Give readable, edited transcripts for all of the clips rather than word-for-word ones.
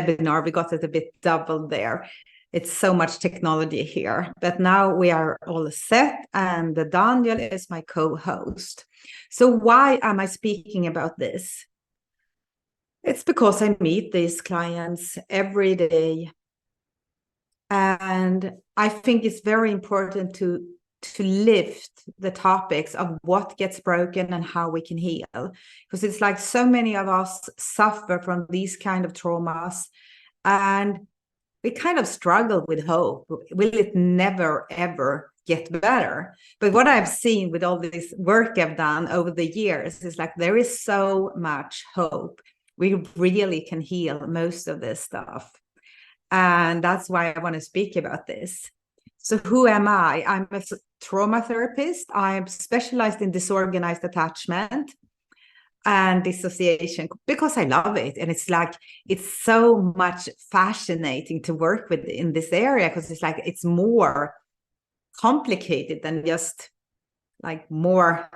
webinar. We got it a bit doubled there. It's so much technology here, but now we are all set, and Daniel is my co-host. So why am I speaking about this? It's because I meet these clients every day, and I think it's very important to lift the topics of what gets broken and how we can heal, because it's like so many of us suffer from these kind of traumas, and we kind of struggle with hope. Will it never ever get better? But what I've seen with all this work I've done over the years is like there is so much hope. We really can heal most of this stuff. And that's why I want to speak about this. So who am I? I'm a trauma therapist. I'm specialized in disorganized attachment and dissociation because I love it. And it's like, it's so much fascinating to work with in this area, because it's like, it's more complicated than just like more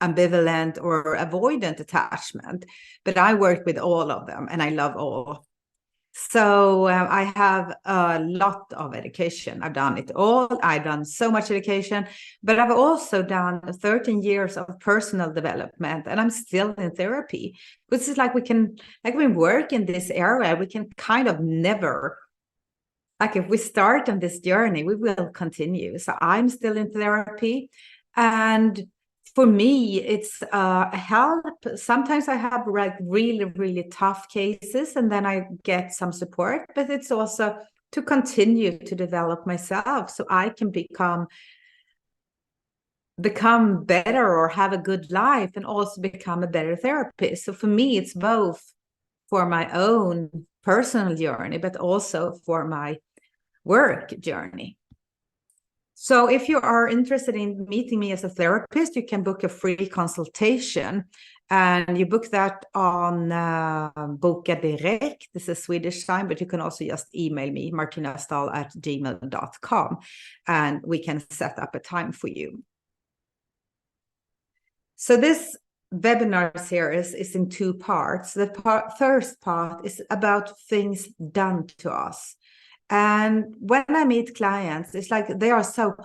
ambivalent or avoidant attachment. But I work with all of them and I love all. So I have a lot of education. I've done it all. I've done so much education, but I've also done 13 years of personal development, and I'm still in therapy. Which is like when we work in this area, we can kind of never, like if we start on this journey, we will continue. So I'm still in therapy, and for me, it's help. Sometimes I have like really, really tough cases, and then I get some support, but it's also to continue to develop myself so I can become better or have a good life, and also become a better therapist. So for me, it's both for my own personal journey, but also for my work journey. So if you are interested in meeting me as a therapist, you can book a free consultation, and you book that on Boka Direkt. This is Swedish time, but you can also just email me, martinastål@gmail.com, and we can set up a time for you. So this webinar series is in two parts. The first part is about things done to us. And when I meet clients, it's like they are so,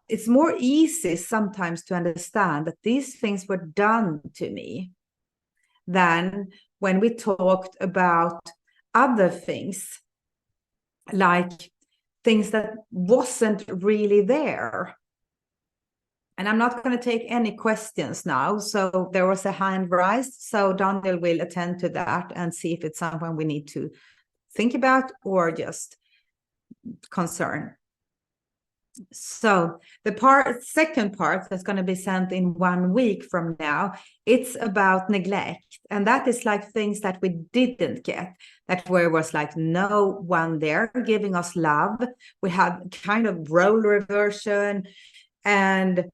it's more easy sometimes to understand that these things were done to me than when we talked about other things, like things that wasn't really there. And I'm not going to take any questions now. So there was a hand raised. So Daniel will attend to that and see if it's something we need to think about or just concern. So the second part that's going to be sent in 1 week from now, it's about neglect. And that is like things that we didn't get, that where was like no one there giving us love. We had kind of role reversion, and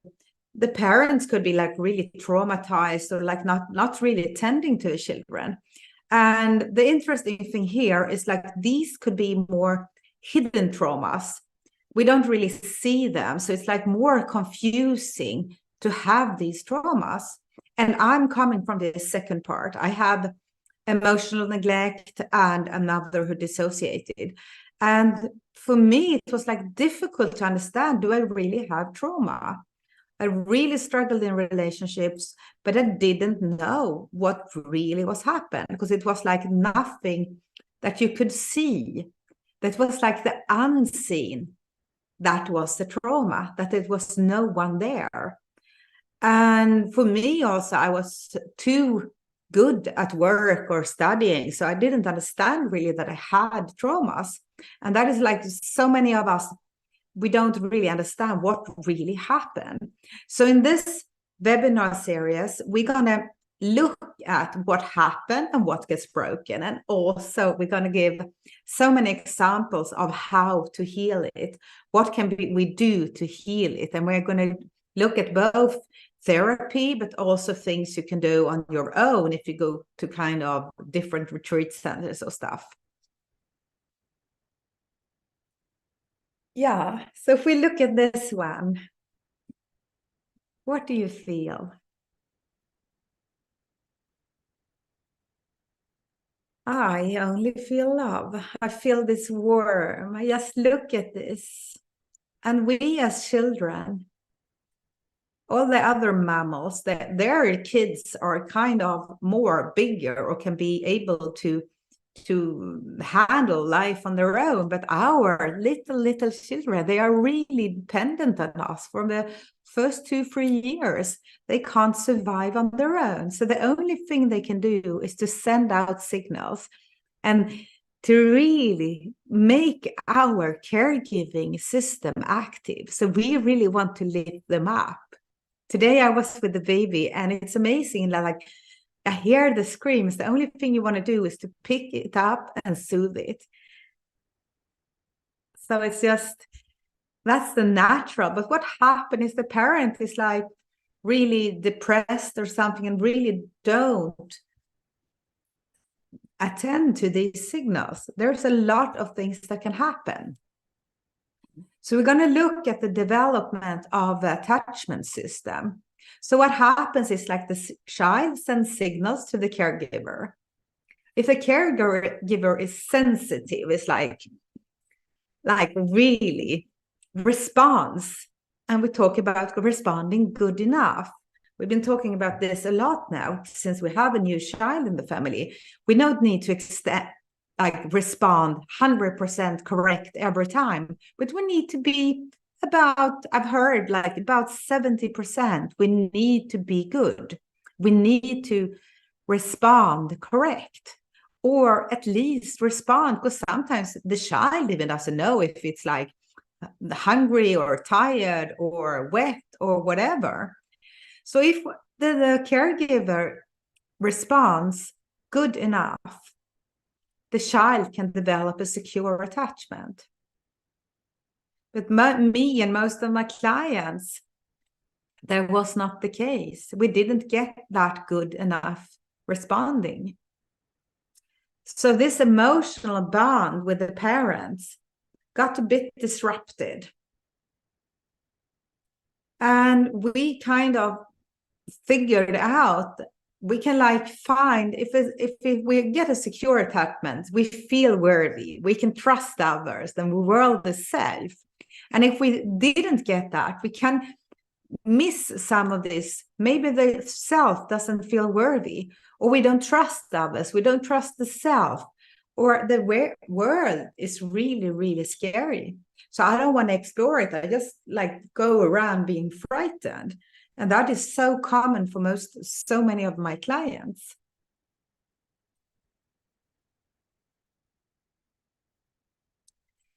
the parents could be like really traumatized or like not really tending to the children. And the interesting thing here is like these could be more hidden traumas. We don't really see them. So it's like more confusing to have these traumas. And I'm coming from the second part. I have emotional neglect and another who dissociated. And for me, it was like difficult to understand, do I really have trauma? I really struggled in relationships, but I didn't know what really was happening, because it was like nothing that you could see. That was like the unseen. That was the trauma, that it was no one there. And for me also, I was too good at work or studying, so I didn't understand really that I had traumas. And that is like so many of us, we don't really understand what really happened. So in this webinar series, we're going to look at what happened and what gets broken. And also we're going to give so many examples of how to heal it. What can we do to heal it? And we're going to look at both therapy, but also things you can do on your own if you go to kind of different retreat centers or stuff. Yeah, so if we look at this one, what do you feel? I only feel love. I feel this warm. I just look at this. And we as children, all the other mammals, that their kids are kind of more bigger or can be able to handle life on their own. But our little children, they are really dependent on us from the first 2-3 years. They can't survive on their own. So the only thing they can do is to send out signals and to really make our caregiving system active. So we really want to lift them up. Today I was with the baby, and it's amazing. Like, I hear the screams. The only thing you want to do is to pick it up and soothe it. So it's just, that's the natural. But what happened is the parent is like really depressed or something and really don't attend to these signals. There's a lot of things that can happen. So we're going to look at the development of the attachment system. So what happens is, like, the child sends signals to the caregiver. If a caregiver is sensitive, it's like really responds. And we talk about responding good enough. We've been talking about this a lot now, since we have a new child in the family. We don't need to respond 100% correct every time, but we need to be about, I've heard, like about 70%. We need to be good. We need to respond correct, or at least respond, because sometimes the child even doesn't know if it's like hungry or tired or wet or whatever. So if the caregiver responds good enough, the child can develop a secure attachment. But me and most of my clients, that was not the case. We didn't get that good enough responding. So this emotional bond with the parents got a bit disrupted. And we kind of figured out, we can find, if we get a secure attachment, we feel worthy, we can trust others, then we world the self. And if we didn't get that, we can miss some of this. Maybe the self doesn't feel worthy, or we don't trust others, we don't trust the self, or the world is really, really scary. So I don't want to explore it. I just go around being frightened. And that is so common for so many of my clients.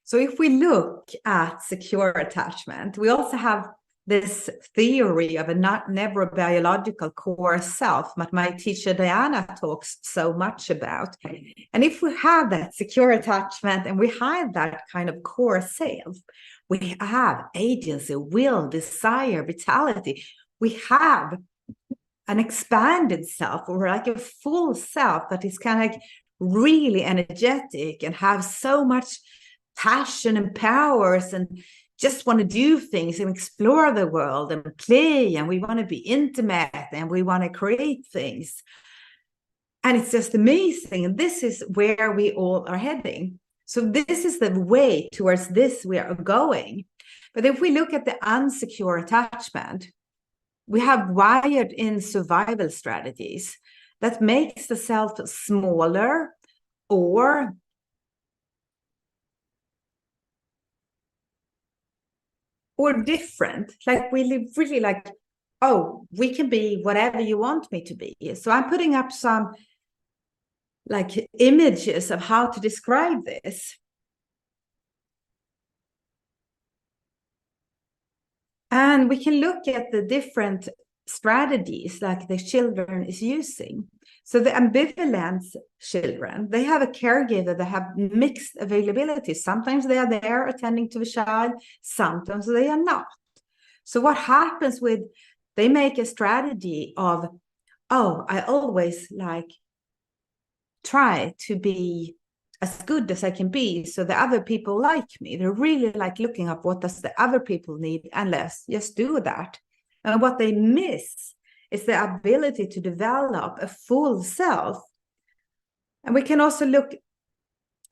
So if we look at secure attachment, we also have this theory of a neurobiological core self that my teacher Diana talks so much about. And if we have that secure attachment and we have that kind of core self, we have agency, will, desire, vitality. We have an expanded self, or like a full self that is kind of really energetic and have so much passion and powers and just want to do things and explore the world and play, and we want to be intimate and we want to create things. And it's just amazing. And this is where we all are heading. So this is the way towards this we are going. But if we look at the unsecure attachment, we have wired in survival strategies that makes the self smaller or different. Like we live really like, oh, we can be whatever you want me to be. So I'm putting up some images of how to describe this. And we can look at the different strategies like the children is using. So the ambivalent children, they have a caregiver that have mixed availability. Sometimes they are there attending to the child, sometimes they are not. So what happens they make a strategy of, oh, I always try to be as good as I can be so the other people like me. They're really looking up what does the other people need, and let's just do that. And what they miss is the ability to develop a full self And we can also look,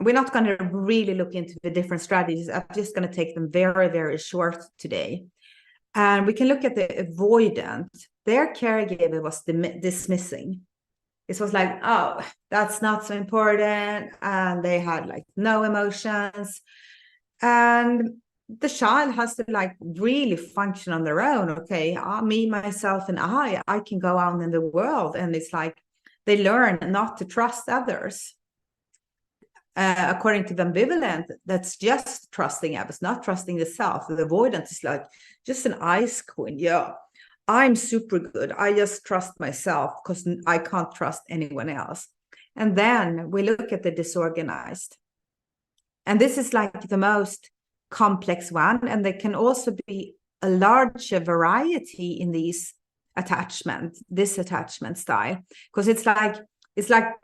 we're not going to really look into the different strategies. I'm just going to take them very, very short today. And we can look at the avoidant. Their caregiver was dismissing. It was like, oh, that's not so important. And they had like no emotions. And the child has to like really function on their own. Okay, me, myself, and I can go out in the world. And it's like they learn not to trust others. According to the ambivalent, that's just trusting others, not trusting the self. The avoidant is like just an ice queen. Yeah, I'm super good. I just trust myself because I can't trust anyone else. And then we look at the disorganized. And this is like the most complex one. And there can also be a larger variety in these this attachment style, because it's like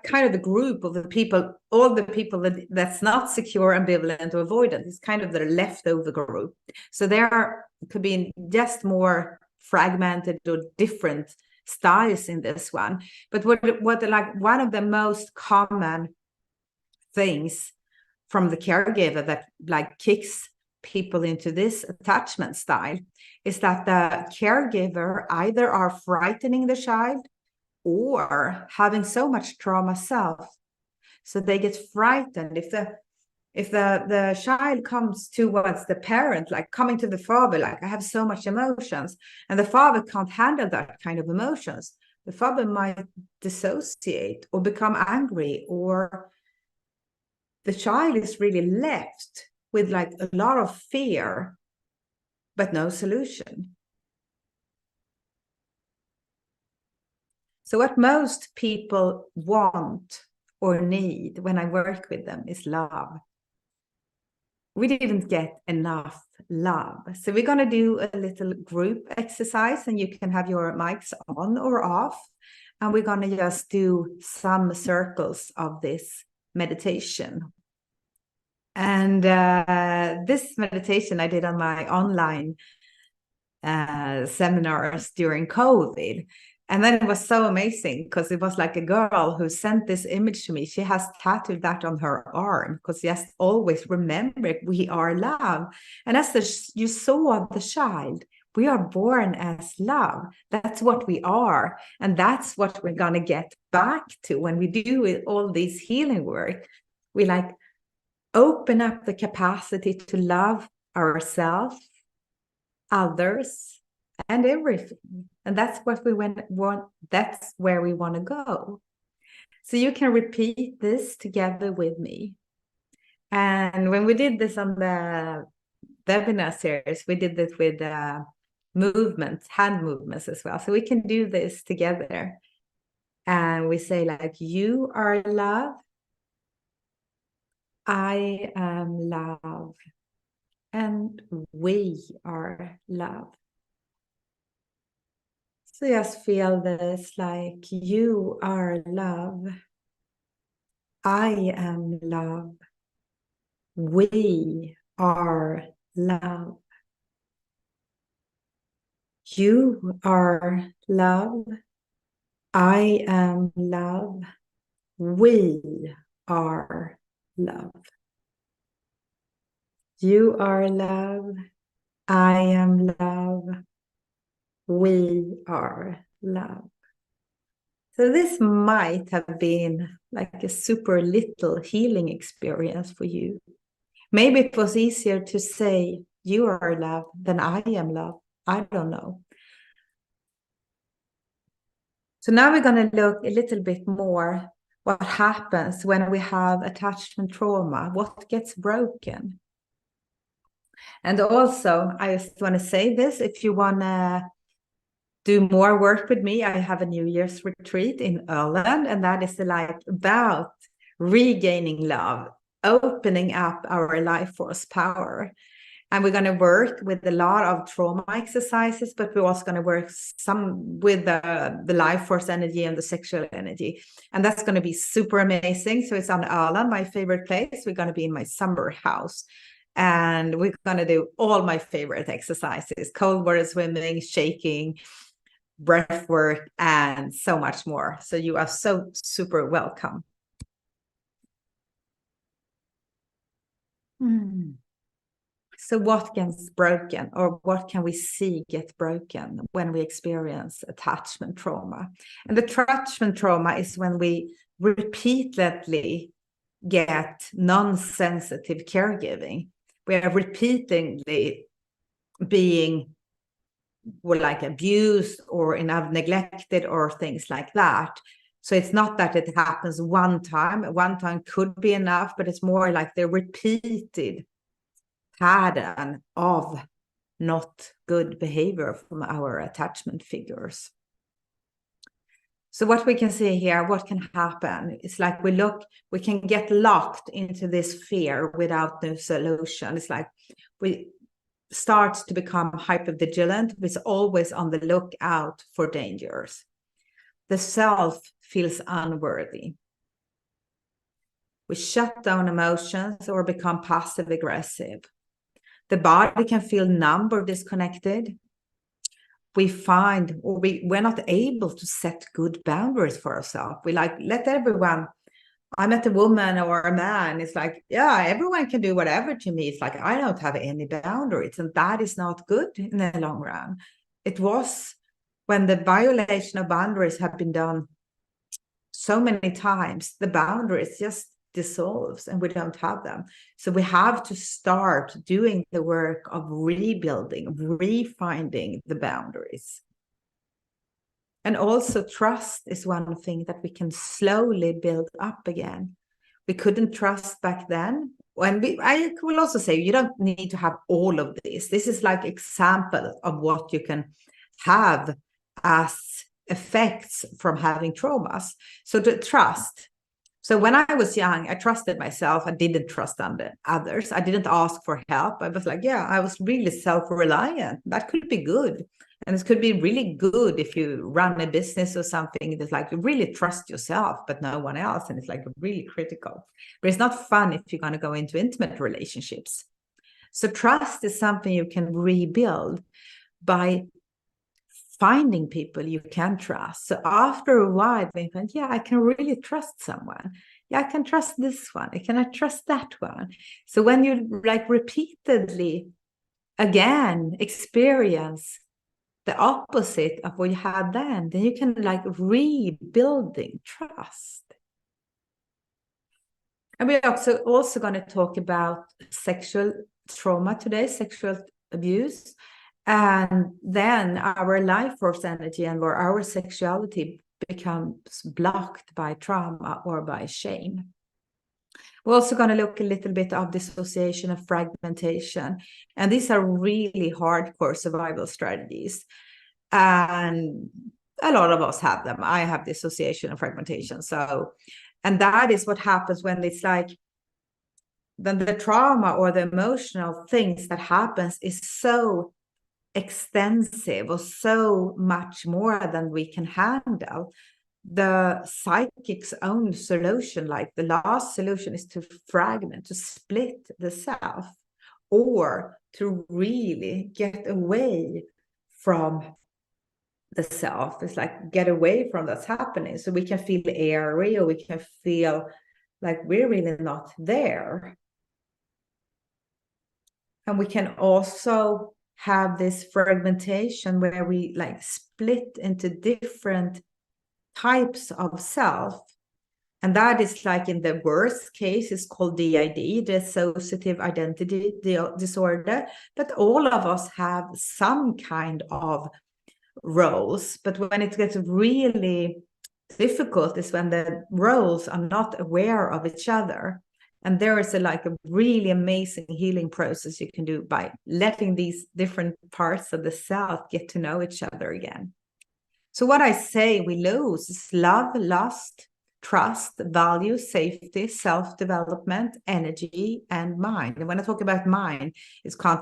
kind of a group of the people, all the people that's not secure, ambivalent, or avoidant. It's kind of the leftover group. So there could be just more fragmented or different styles in this one. But what like one of the most common things from the caregiver that like kicks people into this attachment style is that the caregiver either are frightening the child or having so much trauma self, so they get frightened if the child comes towards the parent, like coming to the father, like I have so much emotions, and the father can't handle that kind of emotions, the father might dissociate or become angry, or the child is really left with like a lot of fear but no solution. So what most people want or need when I work with them is love. We didn't get enough love. So we're going to do a little group exercise, and you can have your mics on or off. And we're going to just do some circles of this meditation. And this meditation I did on my online seminars during COVID. And then it was so amazing because it was like a girl who sent this image to me. She has tattooed that on her arm because yes, always remember we are love. And as you saw the child, we are born as love. That's what we are. And that's what we're going to get back to when we do all these healing work. We like open up the capacity to love ourselves, others, and everything. And that's what we want. That's where we want to go. So you can repeat this together with me. And when we did this on the webinar series, we did this with movements, hand movements as well. So we can do this together. And we say like, you are love. I am love. And we are love. So just feel this like, you are love. I am love. We are love. You are love. I am love. We are love. You are love. I am love. We are love. So this might have been like a super little healing experience for you. Maybe it was easier to say you are love than I am love. I don't know. So now we're going to look a little bit more what happens when we have attachment trauma, what gets broken. And also, I just want to say this, if you want to do more work with me, I have a New Year's retreat in Ireland, and that is like about regaining love, opening up our life force power. And we're going to work with a lot of trauma exercises, but we're also going to work some with the life force energy and the sexual energy. And that's going to be super amazing. So it's on Ireland, my favorite place. We're going to be in my summer house. And we're going to do all my favorite exercises, cold water swimming, shaking, breath work, and so much more. So you are so super welcome. So what gets broken, or what can we see get broken when we experience attachment trauma? And the attachment trauma is when we repeatedly get non-sensitive caregiving. We are repeatedly being like abused or neglected or things like that. So it's not that it happens one time. One time could be enough, but it's more like the repeated pattern of not good behavior from our attachment figures. So what we can see here, what can happen, it's like we can get locked into this fear without no solution. It's like we start to become hypervigilant. We're always on the lookout for dangers. The self feels unworthy. We shut down emotions or become passive aggressive. The body can feel numb or disconnected. We find, or we're not able to set good boundaries for ourselves. We like, let everyone, I met a woman or a man, it's like, yeah, everyone can do whatever to me. It's like, I don't have any boundaries. And that is not good in the long run. It was when the violation of boundaries have been done so many times, the boundaries just dissolves and we don't have them. So we have to start doing the work of rebuilding, refinding the boundaries. And also trust is one thing that we can slowly build up again. We couldn't trust back then. I will also say, you don't need to have all of this. This is like example of what you can have as effects from having traumas. So to trust. So when I was young, I trusted myself. I didn't trust others. I didn't ask for help. I was like, yeah, I was really self-reliant. That could be good. And it could be really good if you run a business or something that's like you really trust yourself, but no one else. And it's like really critical. But it's not fun if you're going to go into intimate relationships. So trust is something you can rebuild by finding people you can trust. So after a while, we went, yeah, I can really trust someone. Yeah, I can trust this one. I cannot trust that one. So when you like repeatedly again experience the opposite of what you had then you can like rebuilding trust. And we're also going to talk about sexual trauma today, sexual abuse. And then our life force energy and where our sexuality becomes blocked by trauma or by shame. We're also going to look a little bit of dissociation and fragmentation. And these are really hardcore survival strategies. And a lot of us have them. I have dissociation and fragmentation. And that is what happens when it's like, then the trauma or the emotional things that happens is so extensive or so much more than we can handle. The psychic's own solution, like the last solution, is to fragment, to split the self, or to really get away from the self. It's like get away from what's happening so we can feel airy, or we can feel like we're really not there. And we can also have this fragmentation where we like split into different types of self. And that is like in the worst case is called DID, dissociative identity disorder. But all of us have some kind of roles. But when it gets really difficult is when the roles are not aware of each other. And there is a really amazing healing process you can do by letting these different parts of the self get to know each other again. So what I say we lose is love, lust, trust, value, safety, self-development, energy, and mind. And when I talk about mind,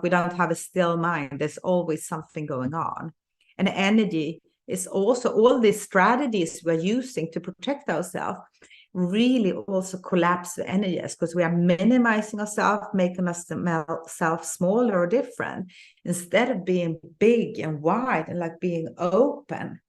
we don't have a still mind. There's always something going on. And energy is also all these strategies we're using to protect ourselves really also collapse the energies because we are minimizing ourselves, making ourselves smaller or different instead of being big and wide and like being open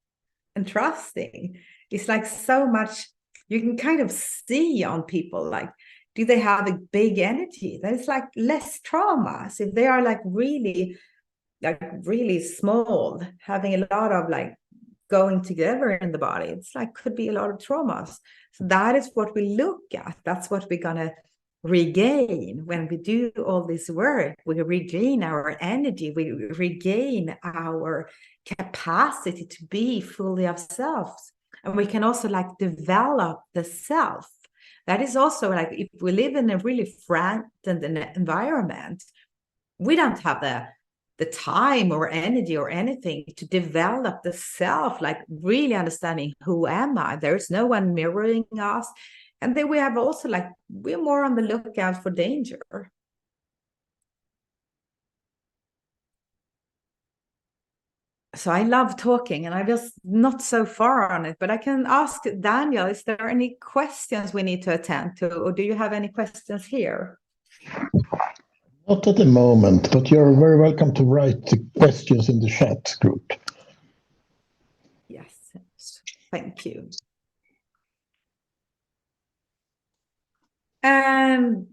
and trusting. It's like so much you can kind of see on people, like do they have a big energy? There's like less traumas. If they are like really small, having a lot of like going together in the body, it's like could be a lot of traumas. So that is what we look at. That's what we're gonna regain when we do all this work. We regain our energy, we regain our capacity to be fully ourselves. And we can also like develop the self. That is also like, if we live in a really frightened environment, we don't have the time or energy or anything to develop the self, like really understanding who am I. There's no one mirroring us. And then we have also like, we're more on the lookout for danger. So I love talking, and I just not so far on it, but I can ask Daniel, is there any questions we need to attend to, or do you have any questions here? Not at the moment, but you're very welcome to write the questions in the chat group. Yes, thank you. And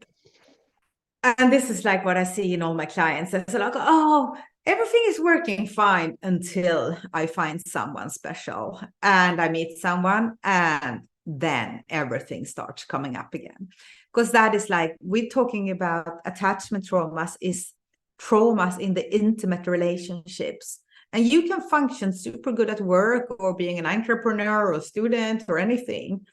this is like what I see in all my clients. It's like, oh, everything is working fine until I find someone special and I meet someone, and then everything starts coming up again. Because that is like, we're talking about attachment traumas, is traumas in the intimate relationships. And you can function super good at work or being an entrepreneur or student or anything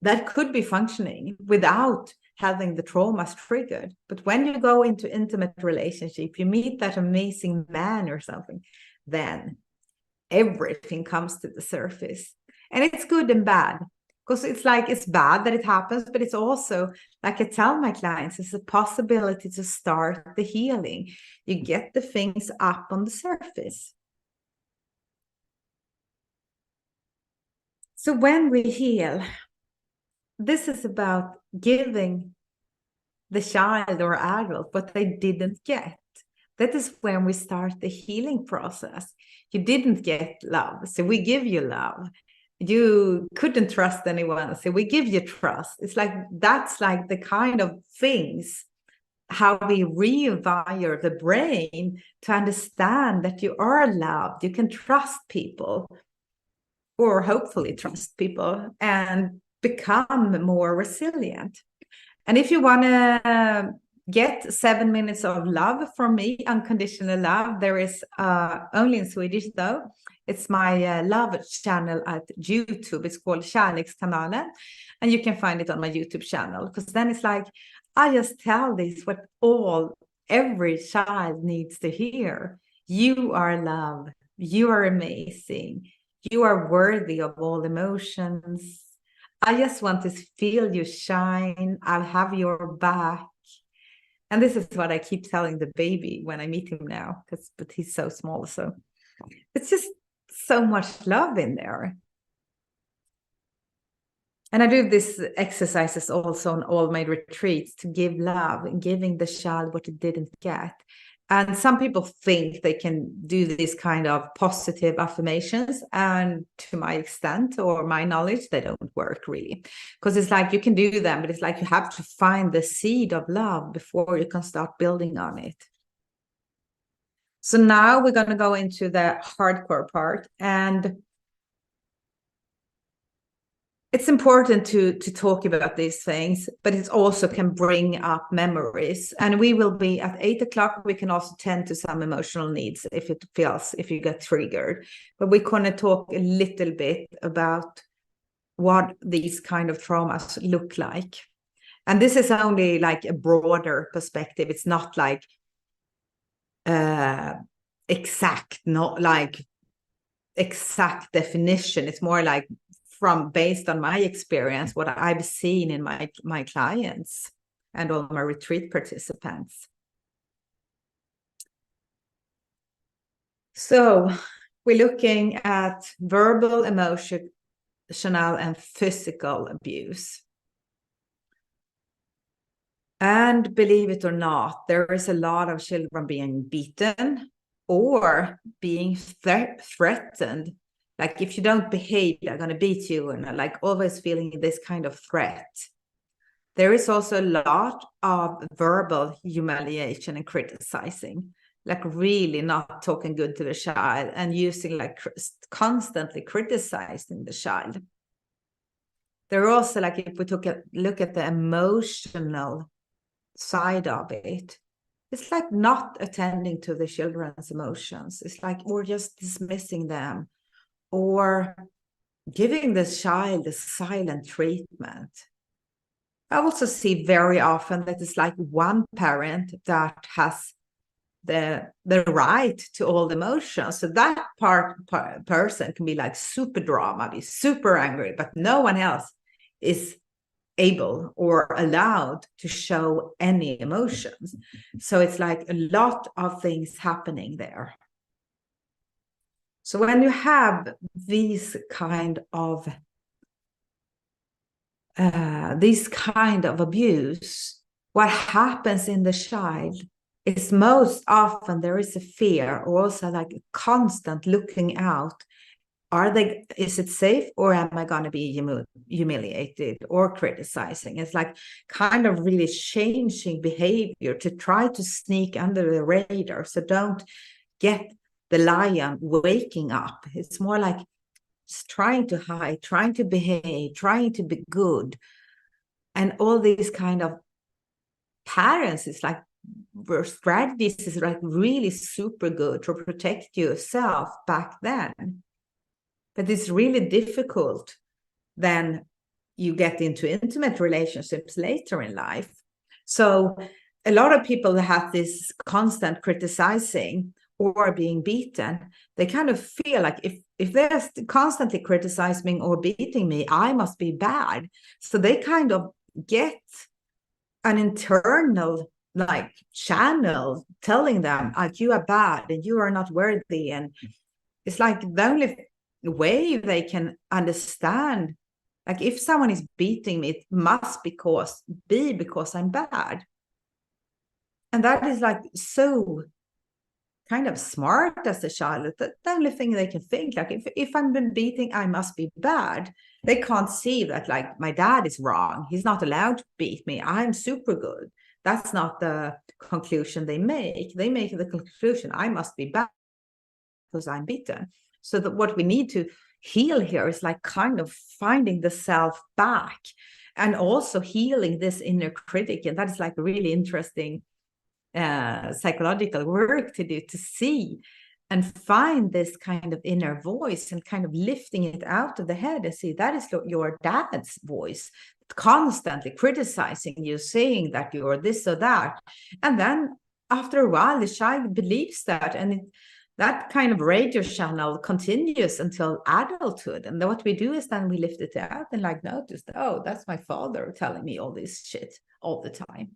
that could be functioning without having the traumas triggered. But when you go into intimate relationship, you meet that amazing man or something, then everything comes to the surface. And it's good and bad, because it's like, it's bad that it happens, but it's also, like I tell my clients, it's a possibility to start the healing. You get the things up on the surface. So when we heal, this is about giving the child or adult what they didn't get. That is when we start the healing process. You didn't get love, so we give you love. You couldn't trust anyone, so we give you trust. It's like, that's like the kind of things, how we rewire the brain to understand that you are loved, you can trust people, or hopefully trust people, and become more resilient. And if you want to get 7 minutes of love from me, unconditional love, there is only in Swedish though. It's my love channel at YouTube. It's called Kärlekskanalen. And you can find it on my YouTube channel, because then it's like, I just tell this what every child needs to hear. You are loved. You are amazing. You are worthy of all emotions. I just want to feel you shine. I'll have your back. And this is what I keep telling the baby when I meet him now, but he's so small. So it's just so much love in there. And I do these exercises also on all my retreats to give love and giving the child what it didn't get. And some people think they can do this kind of positive affirmations. And to my extent or my knowledge, they don't work really. Because it's like, you can do them, but it's like you have to find the seed of love before you can start building on it. So now we're going to go into the hardcore part. And it's important to talk about these things, but it also can bring up memories. And we will be at 8 o'clock. We can also tend to some emotional needs if you get triggered. But we're going to talk a little bit about what these kind of traumas look like. And this is only like a broader perspective. It's not like exact, not like exact definition. It's more like based on my experience, what I've seen in my clients and all my retreat participants. So we're looking at verbal, emotional, and physical abuse. And believe it or not, there is a lot of children being beaten or being threatened. Like, if you don't behave, they're going to beat you, and like always feeling this kind of threat. There is also a lot of verbal humiliation and criticizing, like really not talking good to the child and using like constantly criticizing the child. There are also, like, if we look at the emotional side of it, it's like not attending to the children's emotions. It's like, or just dismissing them, or giving the child a silent treatment. I also see very often that it's like one parent that has the right to all the emotions. So that person can be like super drama, be super angry, but no one else is able or allowed to show any emotions. So it's like a lot of things happening there. So when you have these kind of abuse, what happens in the child is most often there is a fear, or also like a constant looking out. Is it safe, or am I going to be humiliated or criticizing? It's like kind of really changing behavior to try to sneak under the radar. So don't get the lion waking up. It's more like just trying to hide, trying to behave, trying to be good. And all these kind of patterns is like, strategies is like really super good to protect yourself back then. But it's really difficult then you get into intimate relationships later in life. So a lot of people have this constant criticizing or being beaten. They kind of feel like if they're constantly criticizing or beating me, I must be bad. So they kind of get an internal like channel telling them like, you are bad and you are not worthy. And it's like the only way they can understand, like, if someone is beating me, it must be because I'm bad. And that is like so kind of smart as a child. The only thing they can think, like, if I'm been beating, I must be bad. They can't see that, like, my dad is wrong. He's not allowed to beat me. I'm super good. That's not the conclusion they make. They make the conclusion, I must be bad because I'm beaten. So that what we need to heal here is like kind of finding the self back, and also healing this inner critic. And that is like really interesting psychological work to do, to see and find this kind of inner voice and kind of lifting it out of the head and see that is your dad's voice constantly criticizing you, saying that you're this or that. And then after a while the child believes that, and that kind of radio channel continues until adulthood. And then what we do is then we lift it out and like notice, oh, that's my father telling me all this shit all the time.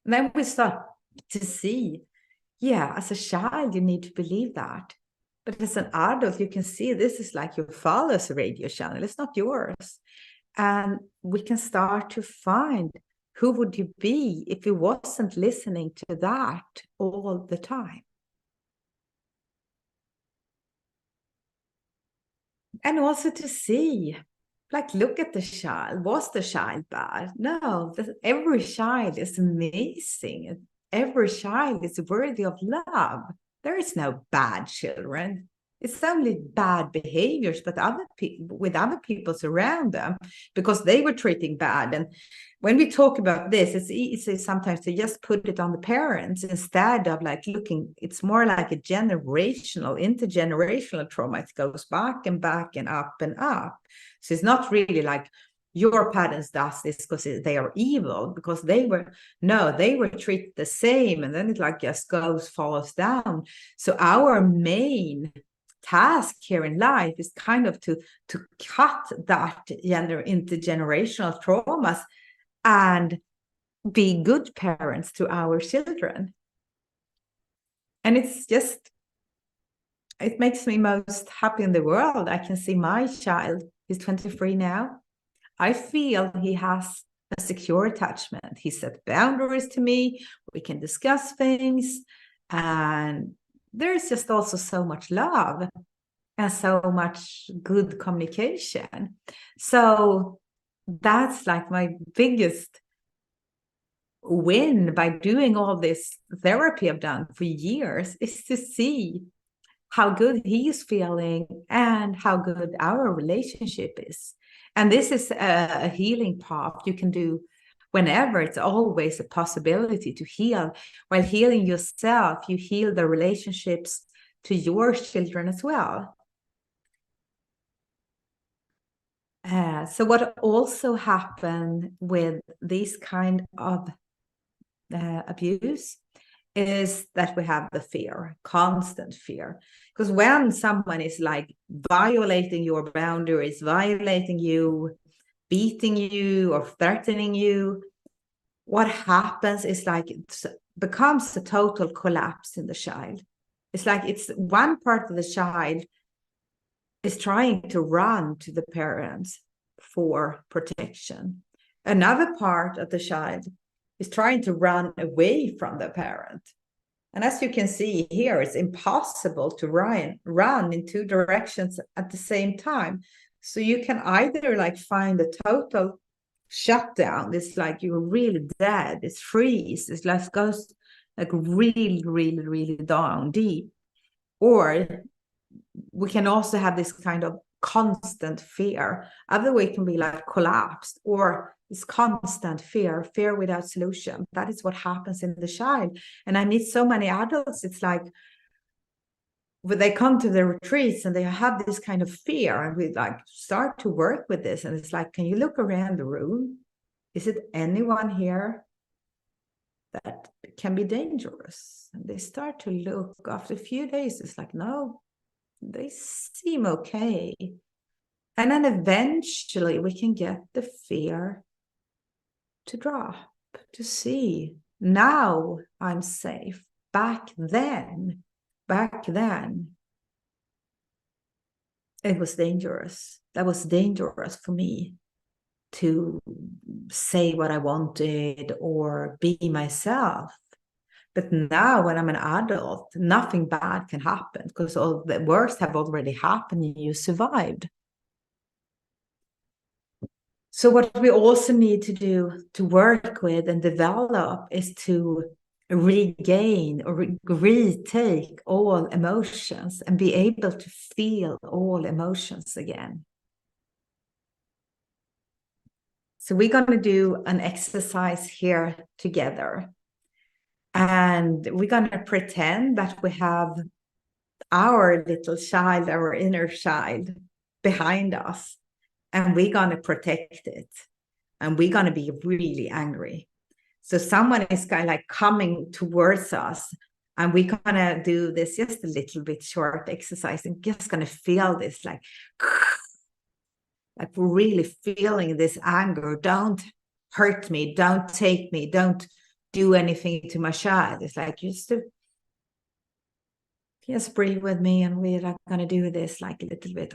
And then we start to see, yeah, as a child, you need to believe that. But as an adult, you can see this is like your father's radio channel. It's not yours. And we can start to find, who would you be if you wasn't listening to that all the time? And also to see, like, look at the child. Was the child bad? No, every child is amazing. Every child is worthy of love. There is no bad children. It's only bad behaviors, but with other people around them, because they were treating bad. And when we talk about this, it's easy sometimes to just put it on the parents instead of like looking. It's more like a generational, intergenerational trauma. It goes back and back and up and up. So it's not really like your parents does this because they are evil, because they were treated the same, and then it like just falls down. So our main task here in life is kind of to cut that intergenerational traumas and be good parents to our children. And it makes me most happy in the world. I can see my child, he's 23 now. I feel he has a secure attachment. He set boundaries to me. We can discuss things. And there's just also so much love and so much good communication. So that's like my biggest win by doing all this therapy I've done for years is to see how good he's feeling and how good our relationship is. And this is a healing path you can do whenever. It's always a possibility to heal. While healing yourself, you heal the relationships to your children as well. So what also happened with this kind of abuse is that we have the fear, constant fear. Because when someone is like violating your boundaries, violating you, beating you or threatening you, what happens is like it becomes a total collapse in the child. It's like it's one part of the child is trying to run to the parents for protection. Another part of the child is trying to run away from the parent. And as you can see here, it's impossible to run in two directions at the same time. So you can either like find a total shutdown. It's like you're really dead. It's freeze. It's like goes like really, really, really down deep. Or we can also have this kind of constant fear. Other way can be like collapsed, or this constant fear without solution. That is what happens in the child. And I meet so many adults, it's like when they come to the retreats and they have this kind of fear, and we like start to work with this, and it's like, can you look around the room? Is it anyone here that can be dangerous? And they start to look. After a few days, it's like, no, they seem okay. And then eventually we can get the fear to drop, to see, now I'm safe. Back then, it was dangerous. That was dangerous for me to say what I wanted or be myself. But now when I'm an adult, nothing bad can happen because all the worst have already happened and you survived. So what we also need to do to work with and develop is to regain or retake all emotions and be able to feel all emotions again. So we're going to do an exercise here together. And we're going to pretend that we have our little child, our inner child behind us. And we're going to protect it. And we're going to be really angry. So someone is kind of like coming towards us. And we're going to do this just a little bit short exercise. And just going to feel this like really feeling this anger. Don't hurt me. Don't take me. Don't do anything to my child. It's like just breathe with me, and we're like going to do this like a little bit.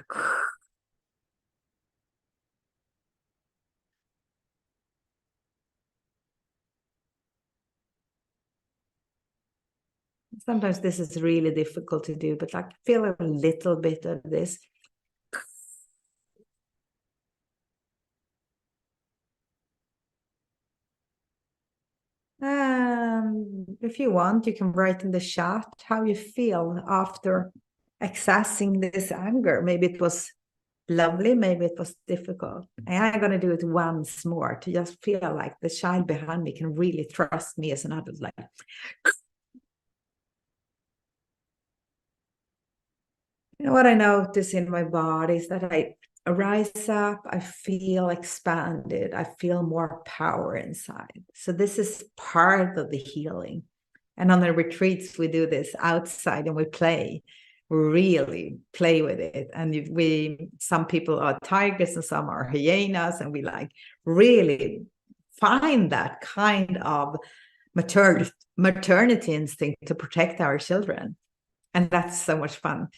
Sometimes this is really difficult to do, but like feel a little bit of this. If you want, you can write in the chat how you feel after accessing this anger. Maybe it was lovely, maybe it was difficult. And I'm going to do it once more to just feel like the child behind me can really trust me as an adult. Like, you know what I notice in my body is that I rise up, I feel expanded, I feel more power inside. So this is part of the healing. And on the retreats, we do this outside and we play. We really play with it. And some people are tigers and some are hyenas, and we like really find that kind of maternity instinct to protect our children. And that's so much fun.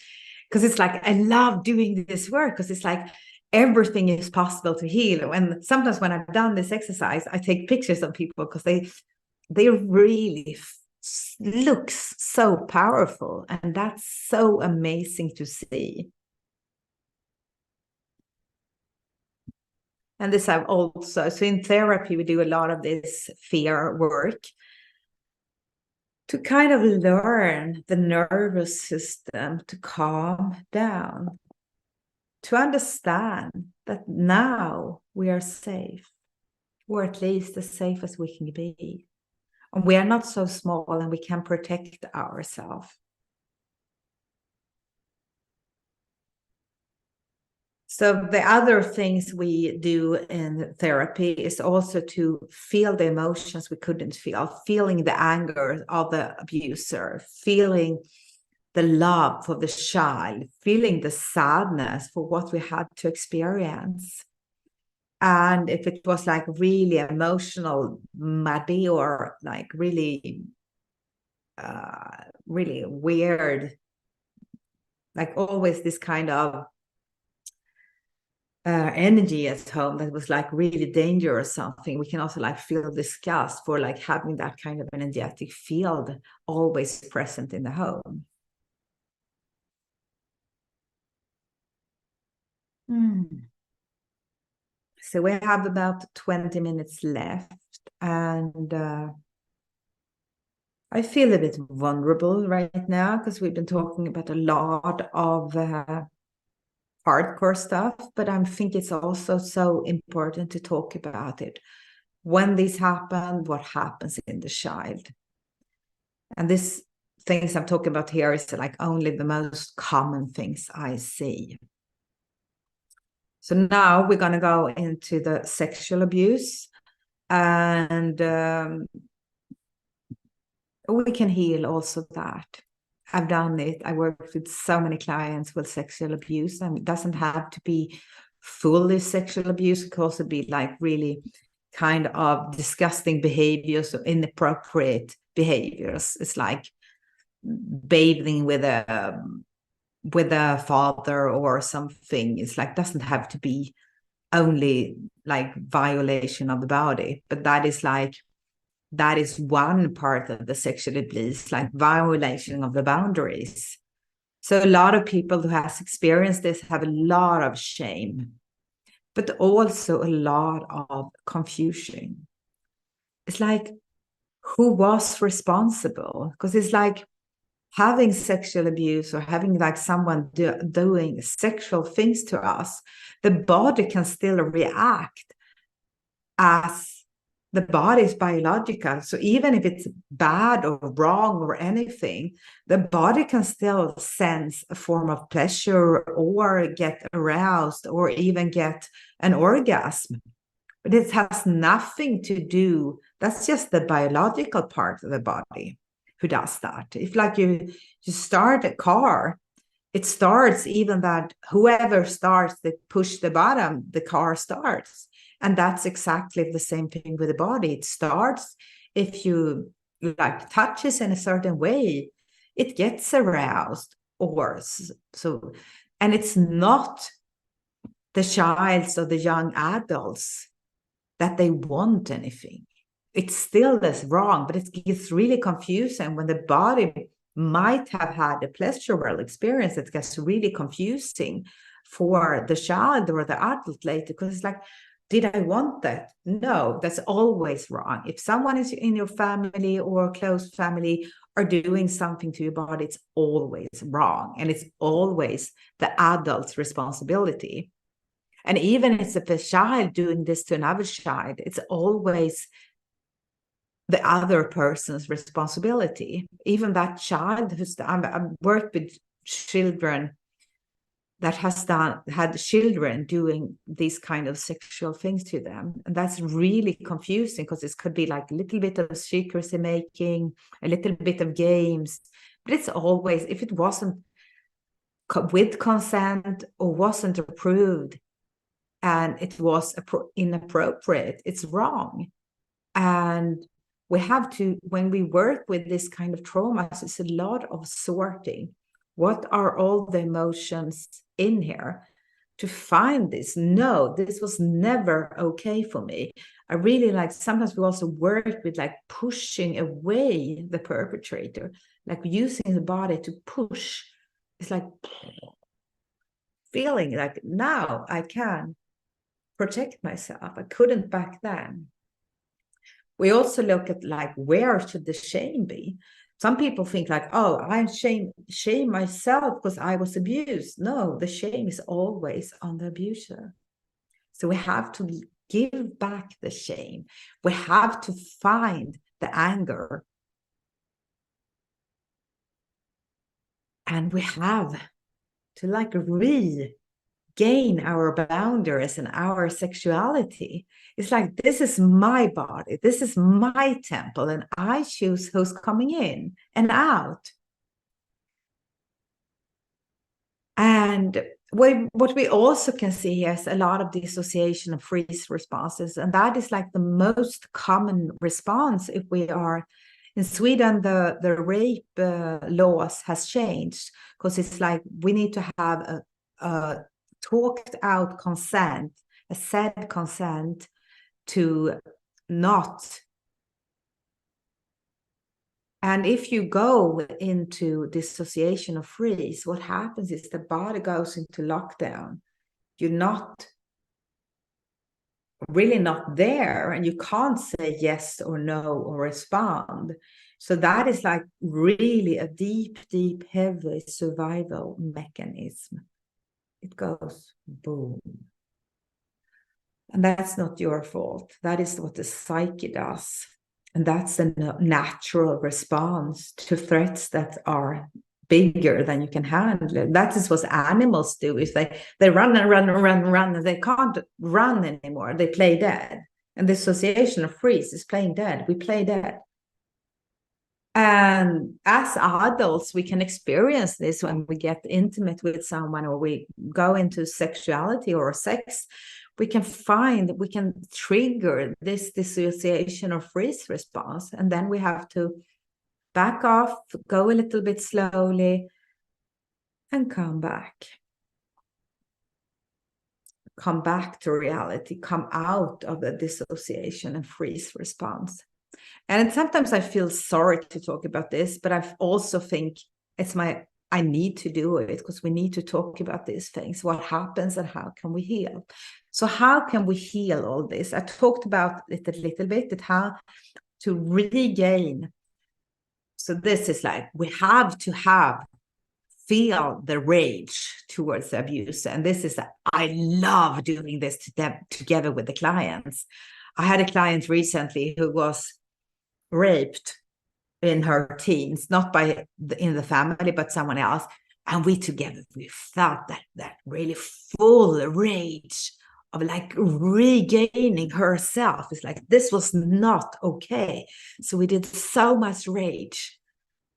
Because it's like, I love doing this work because it's like everything is possible to heal. And sometimes when I've done this exercise, I take pictures of people because they really looks so powerful. And that's so amazing to see. And this I've also, so in therapy, we do a lot of this fear work to kind of learn the nervous system to calm down, to understand that now we are safe, or at least as safe as we can be. And we are not so small and we can protect ourselves. So the other things we do in therapy is also to feel the emotions we couldn't feel, feeling the anger of the abuser, feeling the love for the child, feeling the sadness for what we had to experience. And if it was like really emotional, muddy, or like really, really weird, like always this kind of energy at home that was like really dangerous or something, we can also like feel disgust for like having that kind of energetic field always present in the home. So we have about 20 minutes left, and I feel a bit vulnerable right now because we've been talking about a lot of hardcore stuff, but I think it's also so important to talk about it. When this happens, what happens in the child? And this things I'm talking about here is like only the most common things I see. So now we're going to go into the sexual abuse, and we can heal also that. I've done it. I worked with so many clients with sexual abuse, and it doesn't have to be fully sexual abuse. It can also be like really kind of disgusting behaviors or inappropriate behaviors. It's like bathing with a father or something. It's like doesn't have to be only like violation of the body, but that is one part of the sexual abuse, like violation of the boundaries. So a lot of people who has experienced this have a lot of shame, but also a lot of confusion. It's like, who was responsible? Because it's like having sexual abuse or having like someone doing sexual things to us, the body can still react as the body is biological. So even if it's bad or wrong or anything, the body can still sense a form of pleasure or get aroused or even get an orgasm. But it has nothing to do, that's just the biological part of the body who does that. If like you start a car, it starts even that whoever starts, they push the button, the car starts. And that's exactly the same thing with the body. It starts if you like touches in a certain way, it gets aroused or so. And it's not the child's or the young adults that they want anything. It's still this wrong, but it gets really confusing when the body might have had a pleasurable experience. It gets really confusing for the child or the adult later, because it's like, did I want that? No, that's always wrong. If someone is in your family or close family are doing something to your body, it's always wrong. And it's always the adult's responsibility. And even if it's a child doing this to another child, it's always the other person's responsibility. Even that child who's, I've worked with children that had children doing these kind of sexual things to them. And that's really confusing because it could be like a little bit of secrecy making, a little bit of games, but it's always, if it wasn't with consent or wasn't approved and it was inappropriate, it's wrong. And we have to, when we work with this kind of traumas, it's a lot of sorting. What are all the emotions in here to find this? No, this was never okay for me. I really like, sometimes we also work with like pushing away the perpetrator, like using the body to push. It's like feeling like now I can protect myself. I couldn't back then. We also look at like, where should the shame be? Some people think like, oh, I shame myself because I was abused. No, the shame is always on the abuser. So we have to give back the shame. We have to find the anger. And we have to like regain our boundaries and our sexuality. It's like, this is my body, this is my temple, and I choose who's coming in and out. And what we also can see here is a lot of dissociation and freeze responses, and that is like the most common response if we are in Sweden. The rape laws has changed, because it's like we need to have a talked out consent, a said consent to not. And if you go into dissociation or freeze, what happens is the body goes into lockdown. You're not really not there, and you can't say yes or no or respond. So that is like really a deep, deep, heavy survival mechanism. It goes boom. And that's not your fault. That is what the psyche does. And that's a natural response to threats that are bigger than you can handle. That is what animals do. If they run and run and run and run, and they can't run anymore, they play dead. And the association of freeze is playing dead. We play dead. And as adults, we can experience this when we get intimate with someone, or we go into sexuality or sex. We can trigger this dissociation or freeze response. And then we have to back off, go a little bit slowly, and come back. Come back to reality, come out of the dissociation and freeze response. And sometimes I feel sorry to talk about this, but I also think I need to do it, because we need to talk about these things, what happens and how can we heal. So how can we heal all this? I talked about it a little bit, how to regain. So this is like, we have to feel the rage towards the abuse. And this is, I love doing this together with the clients. I had a client recently who was raped in her teens, not in the family, but someone else. And we felt that really full rage of like regaining herself. It's like, this was not okay. So we did so much rage.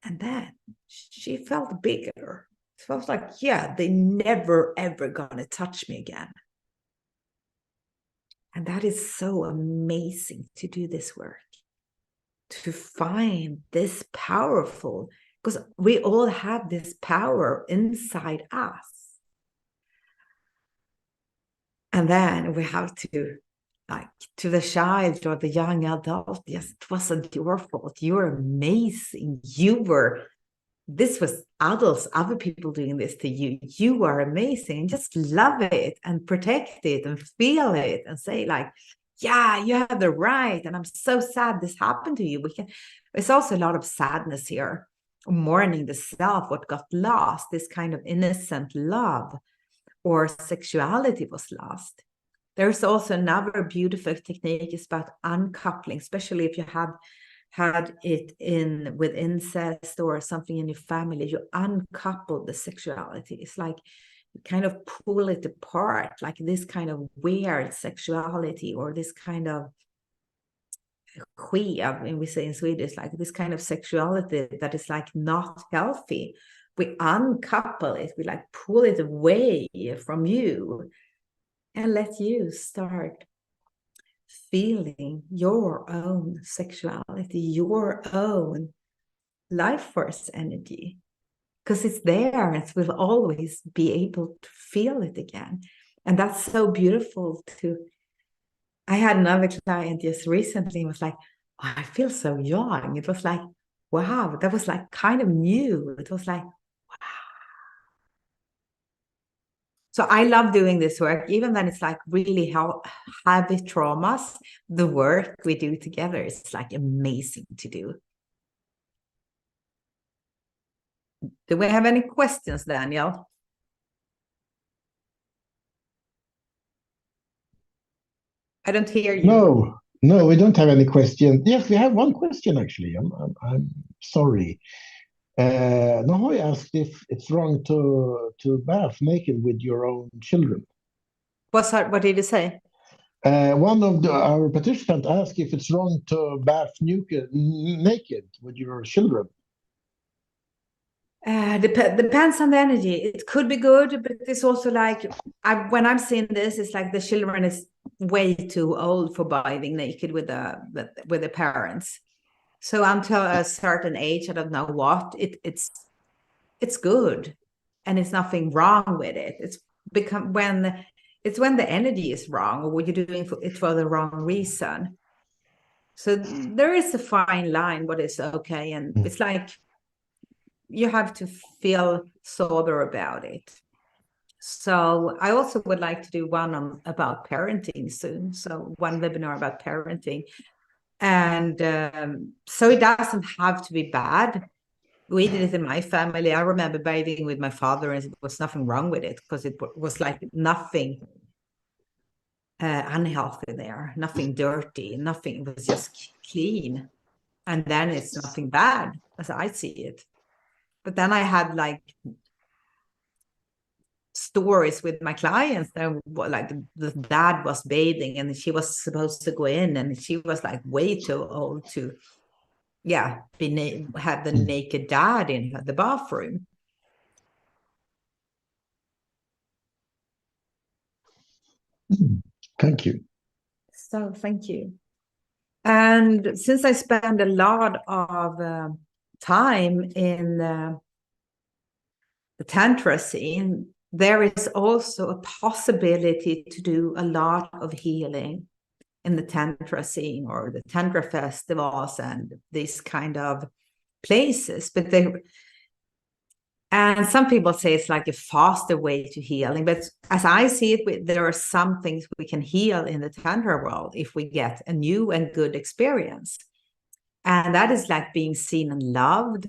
And then she felt bigger. It felt like, yeah, they never, ever gonna touch me again. And that is so amazing to do this work, to find this powerful, because we all have this power inside us. And then we have to, like, to the child or the young adult, yes, it wasn't your fault. You're amazing. This was adults, other people doing this to you. You are amazing. And just love it and protect it and feel it and say like, yeah, you have the right. And I'm so sad this happened to you. There's also a lot of sadness here, mourning the self, what got lost, this kind of innocent love or sexuality was lost. There's also another beautiful technique is about uncoupling, especially if you have had it with incest or something in your family. You uncouple the sexuality. It's like you kind of pull it apart, like this kind of weird sexuality, or this kind of I mean, we say in Swedish, like this kind of sexuality that is like not healthy. We uncouple it, we like pull it away from you and let you start feeling your own sexuality, your own life force energy, because it's there. It will always be able to feel it again. And that's so beautiful I had another client just recently was like, oh, I feel so young. It was like, wow, that was like kind of new. It was like, wow. So I love doing this work, even when it's like really heavy traumas. The work we do together is like amazing to do. Do we have any questions, Daniel? I don't hear you. No, we don't have any questions. Yes, we have one question actually. I'm sorry. Nahoy asked if it's wrong to bath naked with your own children. What did you say? One of our participants asked if it's wrong to bath naked with your children. Depends on the energy. It could be good, but it's also like when I'm seeing this, it's like the children is way too old for bathing naked with the parents. So until a certain age, I don't know what it's good, and it's nothing wrong with it. It's when the energy is wrong, or what you're doing it for the wrong reason. So there is a fine line what is okay, and it's like you have to feel sober about it. So I also would like to do one about parenting soon. So one webinar about parenting. And so it doesn't have to be bad. We did it in my family. I remember bathing with my father, and there was nothing wrong with it because it was like nothing unhealthy there, nothing dirty, nothing. It was just clean. And then it's nothing bad as I see it. But then I had like stories with my clients that like the dad was bathing and she was supposed to go in, and she was like way too old to have the naked dad in the bathroom. Thank you. So thank you. And since I spend a lot of time in the tantra scene, there is also a possibility to do a lot of healing in the tantra scene or the tantra festivals and these kind of places. And some people say it's like a faster way to healing, but as I see it, there are some things we can heal in the tantra world if we get a new and good experience. And that is like being seen and loved,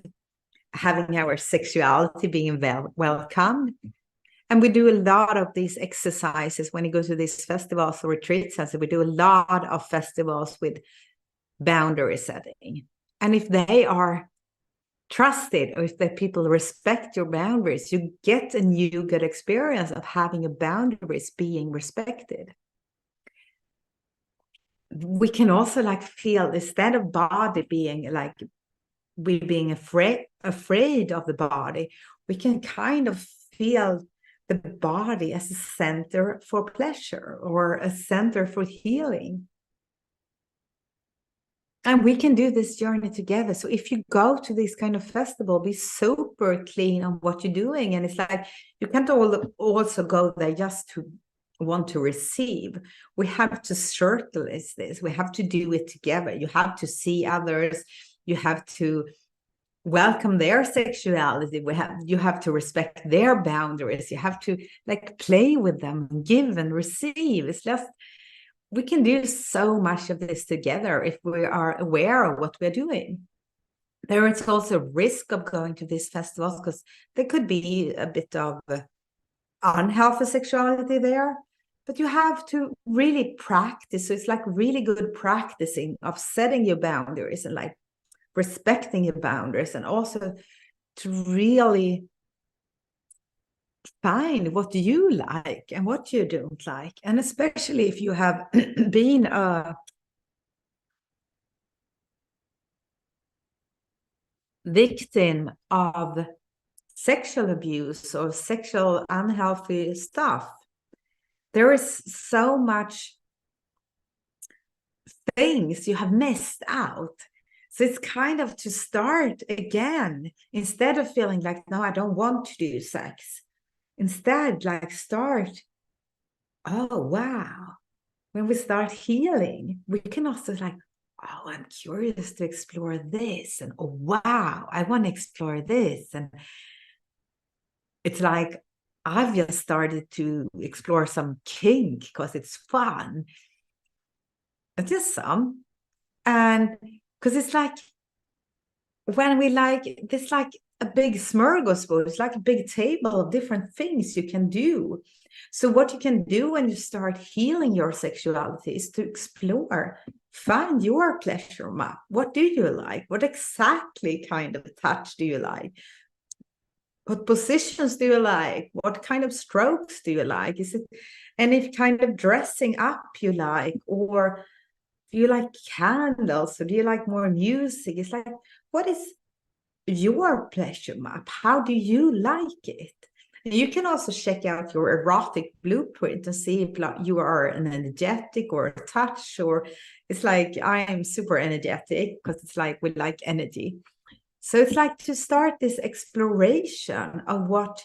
having our sexuality being welcomed. And we do a lot of these exercises when you go to these festivals or retreats. And so we do a lot of festivals with boundary setting. And if they are trusted, or if the people respect your boundaries, you get a new good experience of having your boundaries being respected. We can also like feel, instead of body being like we being afraid of the body, we can kind of feel the body as a center for pleasure or a center for healing. And we can do this journey together. So if you go to this kind of festival, be super clean on what you're doing. And it's like, you can't also go there just to want to receive. We have to circulate this. We have to do it together. You have to see others. You have to welcome their sexuality. You have to respect their boundaries. You have to like play with them, give and receive. It's just, we can do so much of this together if we are aware of what we're doing. There is also risk of going to these festivals because there could be a bit of unhealthy sexuality there, but you have to really practice. So it's like really good practicing of setting your boundaries and like respecting your boundaries, and also to really find what you like and what you don't like. And especially if you have been a victim of sexual abuse or sexual unhealthy stuff, there is so much things you have missed out. So it's kind of to start again, instead of feeling like, no, I don't want to do sex. Instead, like start, oh, wow. When we start healing, we can also like, oh, I'm curious to explore this. And oh, wow, I want to explore this. And it's like, I've just started to explore some kink because it's fun. Just some. And because it's like when we like this, like a big smorgasbord, it's like a big table of different things you can do. So what you can do when you start healing your sexuality is to explore, find your pleasure map. What do you like? What exactly kind of touch do you like? What positions do you like? What kind of strokes do you like? Is it any kind of dressing up you like? Or do you like candles? Or do you like more music? It's like, what is your pleasure map? How do you like it? You can also check out your erotic blueprint and see if you are an energetic or a touch, or it's like I am super energetic because it's like we like energy. So it's like to start this exploration of what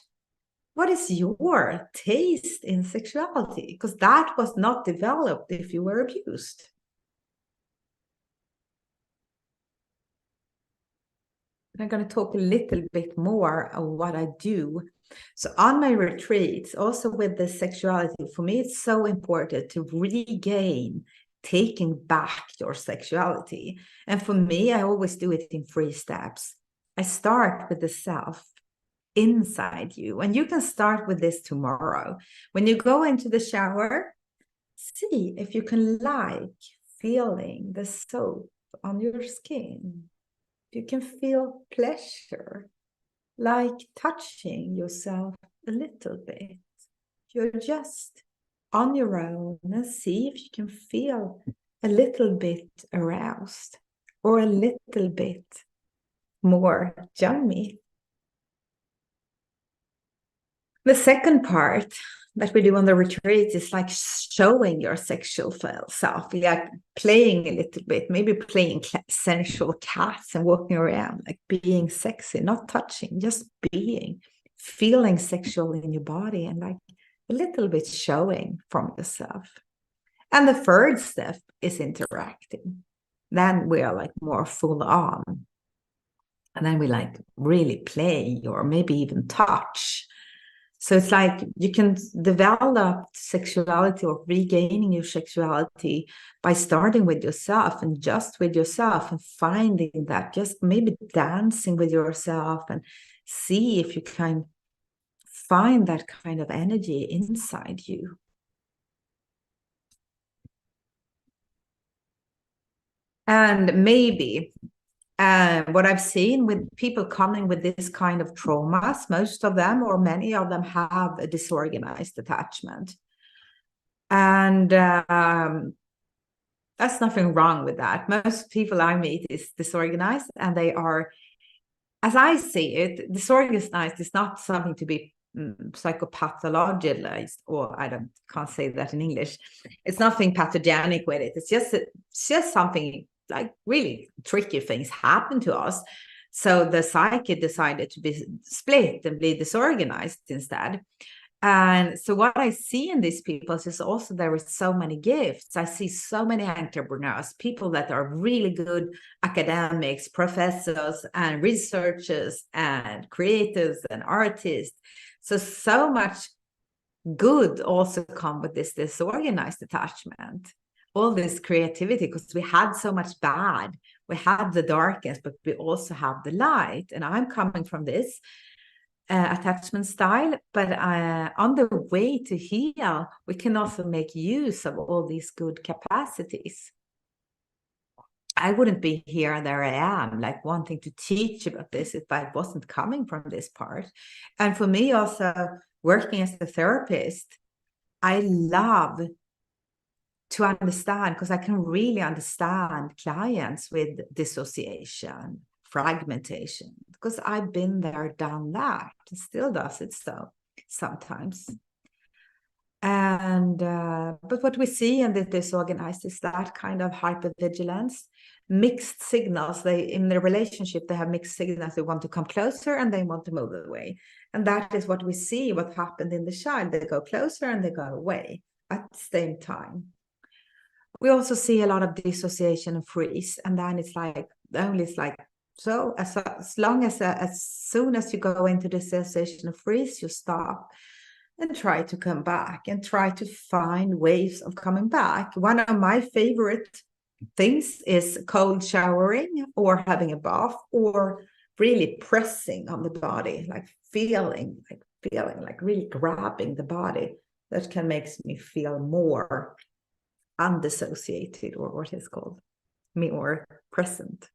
is your taste in sexuality, because that was not developed if you were abused. I'm going to talk a little bit more of what I do. So on my retreats, also with the sexuality, for me, it's so important to regain taking back your sexuality. And for me, I always do it in 3 steps. I start with the self inside you. And you can start with this tomorrow. When you go into the shower, see if you can like feeling the soap on your skin. You can feel pleasure, like touching yourself a little bit. You're just on your own and see if you can feel a little bit aroused or a little bit more yummy. The second part that we do on the retreat is like showing your sexual self, like playing a little bit, maybe playing sensual cats and walking around, like being sexy, not touching, just being, feeling sexual in your body and like a little bit showing from yourself. And the third step is interacting. Then we are like more full on. And then we like really play or maybe even touch. So it's like you can develop sexuality or regaining your sexuality by starting with yourself and just with yourself and finding that, just maybe dancing with yourself and see if you can find that kind of energy inside you. And maybe what I've seen with people coming with this kind of traumas, most of them or many of them have a disorganized attachment. And that's nothing wrong with that. Most people I meet is disorganized, and they are, as I see it, disorganized is not something to be psychopathologized, or can't say that in English. It's nothing pathogenic with it. It's just something like really tricky things happen to us. So the psyche decided to be split and be disorganized instead. And so what I see in these people is also there are so many gifts. I see so many entrepreneurs, people that are really good academics, professors and researchers and creators and artists. So much good also come with this disorganized attachment, all this creativity, because we had so much bad. We had the darkness, but we also have the light. And I'm coming from this attachment style, but on the way to heal, we can also make use of all these good capacities. I wouldn't be here, and there I am, like wanting to teach about this if I wasn't coming from this part. And for me also, working as a therapist, I love to understand, because I can really understand clients with dissociation, fragmentation, because I've been there, done that, and still does it so sometimes. And but what we see in the disorganized is that kind of hypervigilance, mixed signals. They, in their relationship, they have mixed signals. They want to come closer and they want to move away. And that is what we see, what happened in the child. They go closer and they go away at the same time. We also see a lot of dissociation and freeze, and then it's like only it's like, so as soon as you go into dissociation and freeze, you stop. and try to come back and try to find ways of coming back. One of my favorite things is cold showering or having a bath or really pressing on the body, like feeling like really grabbing the body. That can make me feel more undissociated, or what is called more present.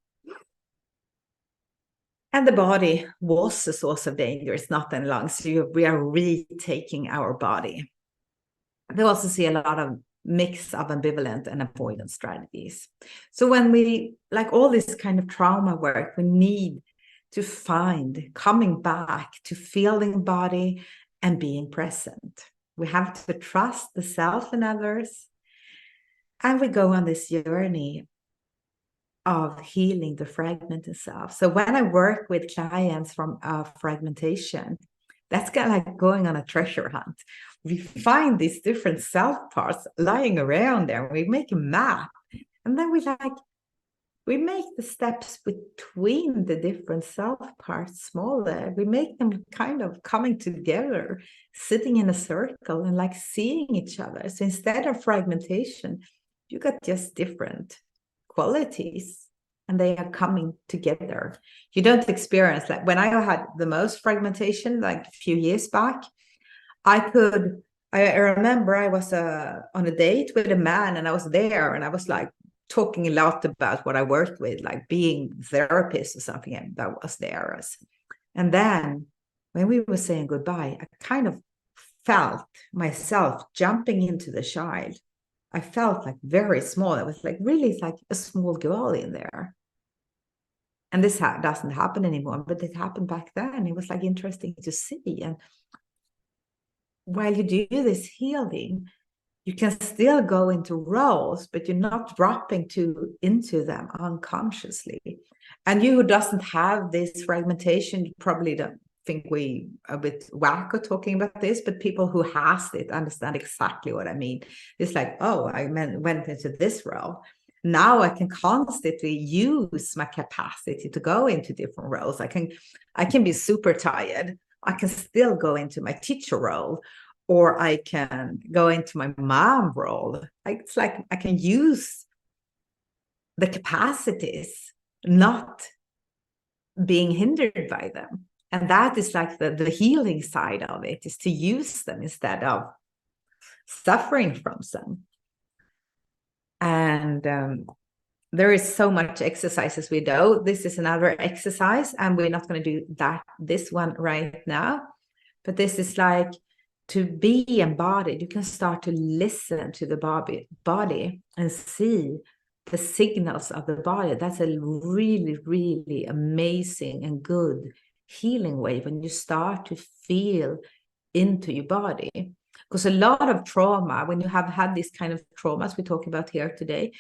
And the body was a source of danger. It's not any longer. So we are retaking our body. They also see a lot of mix of ambivalent and avoidance strategies. So when we, like all this kind of trauma work, we need to find coming back to feeling body and being present. We have to trust the self and others. And we go on this journey of healing the fragmented self. So when I work with clients from fragmentation, that's kind of like going on a treasure hunt. We find these different self parts lying around there. We make a map, and then we make the steps between the different self parts smaller. We make them kind of coming together, sitting in a circle and like seeing each other. So instead of fragmentation, you got just different qualities and they are coming together. You don't experience, like when I had the most fragmentation, like a few years back, I remember I was on a date with a man and I was there and I was like talking a lot about what I worked with, like being therapist or something, and that was there. And then when we were saying goodbye, I kind of felt myself jumping into the child. I felt like very small. I was like really like a small girl in there. And this doesn't happen anymore, but it happened back then. It was like interesting to see. And while you do this healing, you can still go into roles, but you're not dropping into them unconsciously. And you who doesn't have this fragmentation, you probably don't think we a bit wacko talking about this, but people who has it understand exactly what I mean. It's like, oh, I went into this role. Now I can constantly use my capacity to go into different roles. I can be super tired. I can still go into my teacher role, or I can go into my mom role. It's like I can use the capacities, not being hindered by them. And that is like the healing side of it, is to use them instead of suffering from them. And there is so much exercises we do. This is another exercise, and we're not going to do this one right now. But this is like to be embodied. You can start to listen to the body and see the signals of the body. That's a really, really amazing and good healing way when you start to feel into your body. Because a lot of trauma, when you have had these kind of traumas we talk about here today,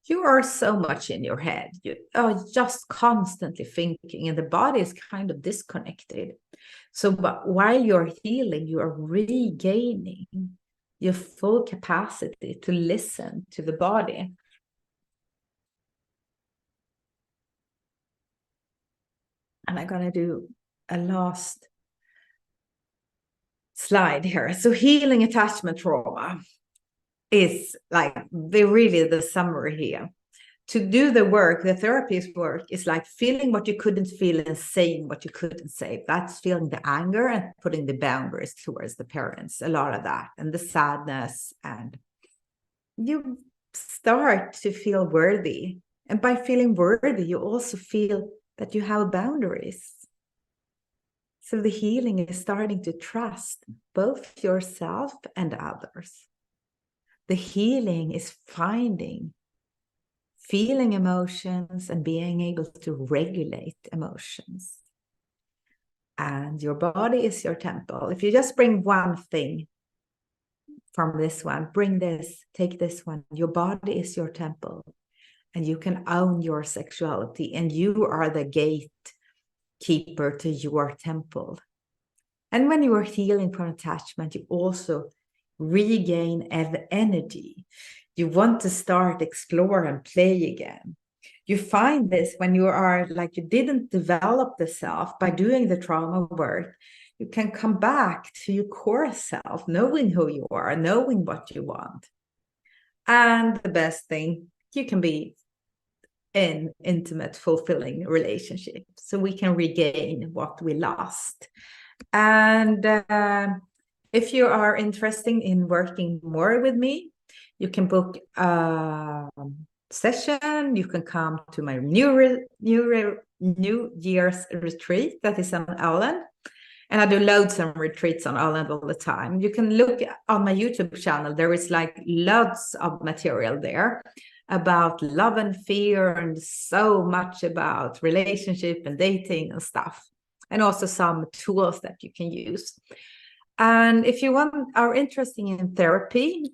you are so much in your head. You are just constantly thinking, and the body is kind of disconnected. So but while you're healing, you are regaining your full capacity to listen to the body. And I'm going to do a last slide here. So healing attachment trauma is like the summary here. To do the work, the therapist work is like feeling what you couldn't feel and saying what you couldn't say. That's feeling the anger and putting the boundaries towards the parents, a lot of that, and the sadness. And you start to feel worthy. And by feeling worthy, you also feel that you have boundaries. So the healing is starting to trust both yourself and others. The healing is feeling emotions and being able to regulate emotions. And your body is your temple. If you just bring one thing from this one, take this one. Your body is your temple, and you can own your sexuality, and you are the gatekeeper to your temple. And when you are healing from attachment, you also regain energy. You want to start, explore, and play again. You find this when you are like, you didn't develop the self by doing the trauma work. you can come back to your core self, knowing who you are, knowing what you want. And the best thing, you can be in intimate, fulfilling relationships, so we can regain what we lost. And if you are interested in working more with me, you can book a session. You can come to my New Year's retreat that is on Ireland. And I do loads of retreats on Ireland all the time. You can look on my YouTube channel. There is like lots of material there about love and fear, and so much about relationship and dating and stuff. And also some tools that you can use. And if you are interested in therapy,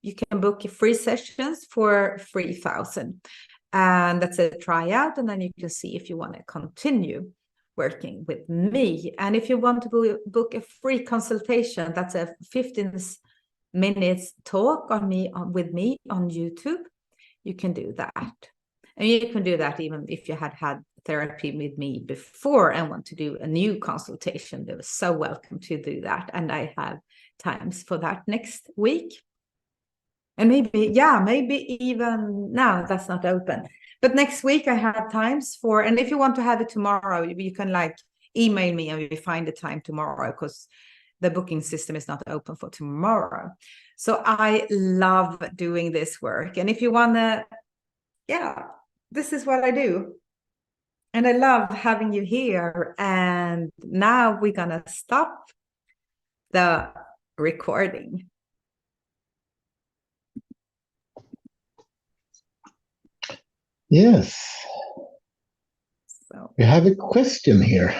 you can book free sessions for 3,000. And that's a tryout. And then you can see if you want to continue working with me. And if you want to book a free consultation, that's a 15 minutes talk with me on YouTube, you can do that. And you can do that even if you had therapy with me before and want to do a new consultation. They're so welcome to do that. And I have times for that next week. And maybe even now that's not open. But next week I have times for, and if you want to have it tomorrow, you can like email me and we find the time tomorrow, because the booking system is not open for tomorrow. So I love doing this work. And if you want to, this is what I do. And I love having you here. And now we're going to stop the recording. Yes. So We have a question here.